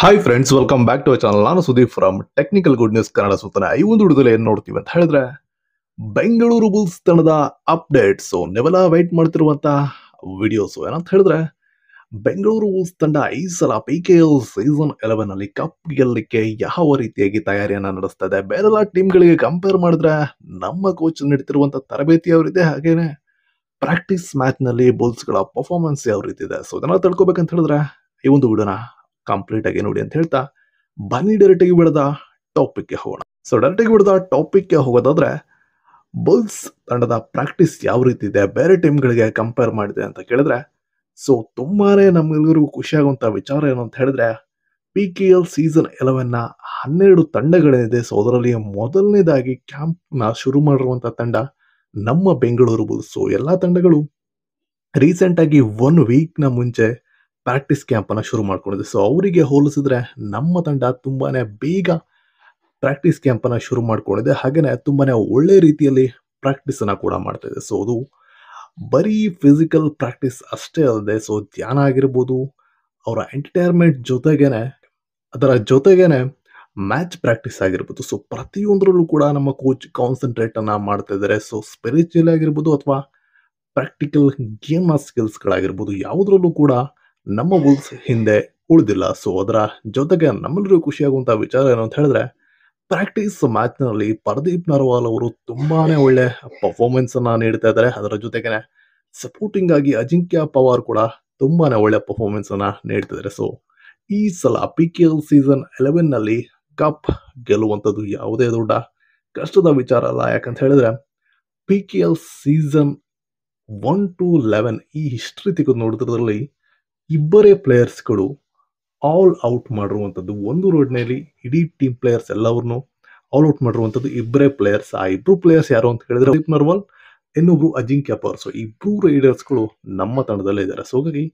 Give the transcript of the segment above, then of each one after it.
Hi friends, welcome back to channel. ನಾನು Sudeep from technical good news Kannada ಸುತ್ತನೆ. ಈ ಒಂದು ವಿಡಿಯೋದಲ್ಲಿ ಏನ್ ನೋಡ್ತೀವಿ ಅಂತ ಹೇಳಿದ್ರೆ, ಬೆಂಗಳೂರು ಬುಲ್ಸ್ ತಂಡದ ಅಪ್ಡೇಟ್ಸ್. ನೀವೆಲ್ಲ ವೈಟ್ ಮಾಡ್ತಿರುವಂತ ವಿಡಿಯೋಸ್ ಏನಂತ ಹೇಳಿದ್ರೆ, ಬೆಂಗಳೂರು ಬುಲ್ಸ್ ತಂಡ ಈ ಸಲ PKL ಸೀಸನ್ 11 ಅಲ್ಲಿ ಕಪ್ ಗೆಲ್ಲಲಿಕ್ಕೆ ಯಾವ ರೀತಿಯಾಗಿ ತಯಾರಿಯನ್ನ ನಡೆಸ್ತಾ ಇದೆ. ಬೇರೆಲ್ಲ ಟೀಮ್ಗಳಿಗೆ ಕಂಪೇರ್ ಮಾಡಿದ್ರೆ ನಮ್ಮ ಕೋಚ್ ನೀಡ್ತಿರುವಂತ ತರಬೇತಿ ಯಾವ ರೀತಿ, ಹಾಗೇನೆ ಪ್ರಾಕ್ಟೀಸ್ ಮ್ಯಾಚ್ ನಲ್ಲಿ ಬುಲ್ಸ್ ಗಳ ಪರ್ಫಾರ್ಮೆನ್ಸ್ ಯಾವ ರೀತಿ ಇದೆ. ಸೊ ಇದನ್ನ ತಿಳ್ಕೊಬೇಕಂತ ಹೇಳಿದ್ರೆ ಈ ಒಂದು ವಿಡಿಯೋನ ಕಂಪ್ಲೀಟ್ ಆಗಿ ನೋಡಿ ಅಂತ ಹೇಳ್ತಾ, ಬನ್ನಿ ಡೈರೆಕ್ಟ್ ಆಗಿ ಬಿಡದ ಟಾಪಿಕ್ ಗೆ ಹೋಗೋಣ. ಸೊ ಡೈರೆಕ್ಟ್ ಆಗಿ ಬಿಡದ ಟಾಪಿಕ್ ಗೆ ಹೋಗೋದಾದ್ರೆ, ಬುಲ್ಸ್ ತಂಡದ ಪ್ರಾಕ್ಟೀಸ್ ಯಾವ ರೀತಿ ಇದೆ ಬೇರೆ ಟೀಮ್ಗಳಿಗೆ ಕಂಪೇರ್ ಮಾಡಿದೆ ಅಂತ ಕೇಳಿದ್ರೆ, ಸೊ ತುಂಬಾನೇ ನಮ್ಗೆಲ್ಲರಿಗೂ ಖುಷಿ ಆಗುವಂತ ವಿಚಾರ ಏನು ಅಂತ ಹೇಳಿದ್ರೆ, PKL ಸೀಸನ್ 11 ನ 12 ತಂಡಗಳೇನಿದೆ. ಸೊ ಅದರಲ್ಲಿ ಮೊದಲನೇದಾಗಿ ಕ್ಯಾಂಪ್ ನ ಶುರು ಮಾಡಿರುವಂತ ತಂಡ ನಮ್ಮ ಬೆಂಗಳೂರು ಬುಲ್ಸ್. ಸೊ ಎಲ್ಲಾ ತಂಡಗಳು ರೀಸೆಂಟ್ ಆಗಿ 1 ವೀಕ್ ನ ಮುಂಚೆ ಪ್ರಾಕ್ಟೀಸ್ ಕ್ಯಾಂಪ್ ಅನ್ನ ಶುರು ಮಾಡ್ಕೊಂಡಿದೆ. ಸೊ ಅವರಿಗೆ ಹೋಲಿಸಿದ್ರೆ ನಮ್ಮ ತಂಡ ತುಂಬಾನೇ ಬೇಗ ಪ್ರಾಕ್ಟೀಸ್ ಕ್ಯಾಂಪ್ ಅನ್ನ ಶುರು ಮಾಡ್ಕೊಂಡಿದೆ. ಹಾಗೇನೆ ತುಂಬಾನೇ ಒಳ್ಳೆ ರೀತಿಯಲ್ಲಿ ಪ್ರಾಕ್ಟೀಸ್ ಅನ್ನ ಕೂಡ ಮಾಡ್ತಾ ಇದೆ. ಸೊ ಅದು ಬರೀ ಫಿಸಿಕಲ್ ಪ್ರಾಕ್ಟೀಸ್ ಅಷ್ಟೇ ಅಲ್ಲದೆ, ಸೊ ಧ್ಯಾನ ಆಗಿರ್ಬೋದು, ಅವರ ಎಂಟರ್ಟೈನ್ಮೆಂಟ್ ಜೊತೆಗೇನೆ ಅದರ ಜೊತೆಗೇನೆ ಮ್ಯಾಚ್ ಪ್ರಾಕ್ಟೀಸ್ ಆಗಿರ್ಬೋದು. ಸೊ ಪ್ರತಿಯೊಂದರಲ್ಲೂ ಕೂಡ ನಮ್ಮ ಕೋಚ್ ಕಾನ್ಸಂಟ್ರೇಟ್ ಅನ್ನ ಮಾಡ್ತಾ ಇದ್ದಾರೆ. ಸೊ ಸ್ಪಿರಿಚುವಲ್ ಆಗಿರ್ಬೋದು ಅಥವಾ ಪ್ರಾಕ್ಟಿಕಲ್ ಗೇಮ್ ಸ್ಕಿಲ್ಸ್ಗಳಾಗಿರ್ಬೋದು, ಯಾವುದ್ರಲ್ಲೂ ಕೂಡ ನಮ್ಮ ಬುಲ್ಸ್ ಹಿಂದೆ ಉಳಿದಿಲ್ಲ. ಸೊ ಅದರ ಜೊತೆಗೆ ನಮ್ಮೆಲ್ಲರಿಗೂ ಖುಷಿಯಾಗುವಂತಹ ವಿಚಾರ ಏನು ಅಂತ ಹೇಳಿದ್ರೆ, ಪ್ರಾಕ್ಟೀಸ್ ಮ್ಯಾಚ್ ನಲ್ಲಿ ಪರದೀಪ್ ನರ್ವಾಲ್ ಅವರು ತುಂಬಾನೇ ಒಳ್ಳೆ ಪರ್ಫಾರ್ಮೆನ್ಸ್ ಅನ್ನ ನೀಡ್ತಾ ಇದ್ದಾರೆ. ಅದರ ಜೊತೆಗೆ ಸಪೋರ್ಟಿಂಗ್ ಆಗಿ ಅಜಿಂಕ್ಯ ಪವಾರ್ ಕೂಡ ತುಂಬಾನೇ ಒಳ್ಳೆ ಪರ್ಫಾರ್ಮೆನ್ಸ್ ಅನ್ನ ನೀಡ್ತಿದ್ದಾರೆ. ಸೊ ಈ ಸಲ PKL ಸೀಸನ್ 11 ನಲ್ಲಿ ಕಪ್ ಗೆಲ್ಲುವಂಥದ್ದು ಯಾವುದೇ ದೊಡ್ಡ ಕಷ್ಟದ ವಿಚಾರ ಅಲ್ಲ. ಯಾಕಂತ ಹೇಳಿದ್ರೆ PKL ಸೀಸನ್ 1 to 11 ಈ ಹಿಸ್ಟ್ರಿ ತೆಗೆದು ನೋಡಿದ್ರಲ್ಲಿ ಇಬ್ಬರೇ ಪ್ಲೇಯರ್ಸ್ಗಳು ಆಲ್ ಔಟ್ ಮಾಡಿರುವಂಥದ್ದು. ಒಂದು ರೋಡ್ನಲ್ಲಿ ಇಡೀ ಟೀಮ್ ಪ್ಲೇಯರ್ಸ್ ಎಲ್ಲವನ್ನೂ ಆಲ್ ಔಟ್ ಮಾಡಿರುವಂಥದ್ದು ಇಬ್ಬರೇ ಪ್ಲೇಯರ್ಸ್. ಆ ಇಬ್ರು ಪ್ಲೇಯರ್ಸ್ ಯಾರು ಅಂತ ಹೇಳಿದ್ರೆ, ಪರದೀಪ್ ನರ್ವಾಲ್, ಇನ್ನೊಬ್ರು ಅಜಿಂಕ್ಯ ಪವರ್. ಸೊ ಇಬ್ರು ರೈಡರ್ಸ್ಗಳು ನಮ್ಮ ತಂಡದಲ್ಲೇ ಇದ್ದಾರೆ. ಸೊ ಹಾಗಾಗಿ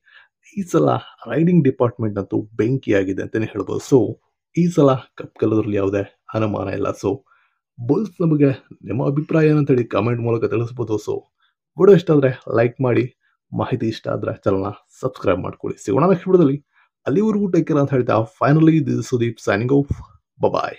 ಈ ಸಲ ರೈಡಿಂಗ್ ಡಿಪಾರ್ಟ್ಮೆಂಟ್ ಅಂತೂ ಬೆಂಕಿಯಾಗಿದೆ ಅಂತಾನೆ ಹೇಳ್ಬೋದು. ಸೊ ಈ ಸಲ ಕಪ್ ಗೆಲ್ಲೋದ್ರಲ್ಲಿ ಯಾವುದೇ ಅನುಮಾನ ಇಲ್ಲ. ಸೊ ಬುಲ್ಸ್ ನಮಗೆ ನಿಮ್ಮ ಅಭಿಪ್ರಾಯ ಏನಂತ ಹೇಳಿ ಕಮೆಂಟ್ ಮೂಲಕ ತಿಳಿಸ್ಬೋದು. ಸೊ ವಿಡಿಯೋ ಇಷ್ಟ ಆದರೆ ಲೈಕ್ ಮಾಡಿ, ಮಾಹಿತಿ ಇಷ್ಟ ಆದರೆ ಚಾನಲ್ನ ಸಬ್ಸ್ಕ್ರೈಬ್ ಮಾಡ್ಕೊಳ್ಳಿ. ಸಿಗೋಣ ನೆಕ್ಸ್ಟ್ ವಿಡಿಯೋದಲ್ಲಿ. ಅಲ್ಲಿವರೆಗೂ ಟೇಕ್ ಕೇರ್ ಅಂತ ಹೇಳ್ತಾ, finally this Sudeep signing off. Bye.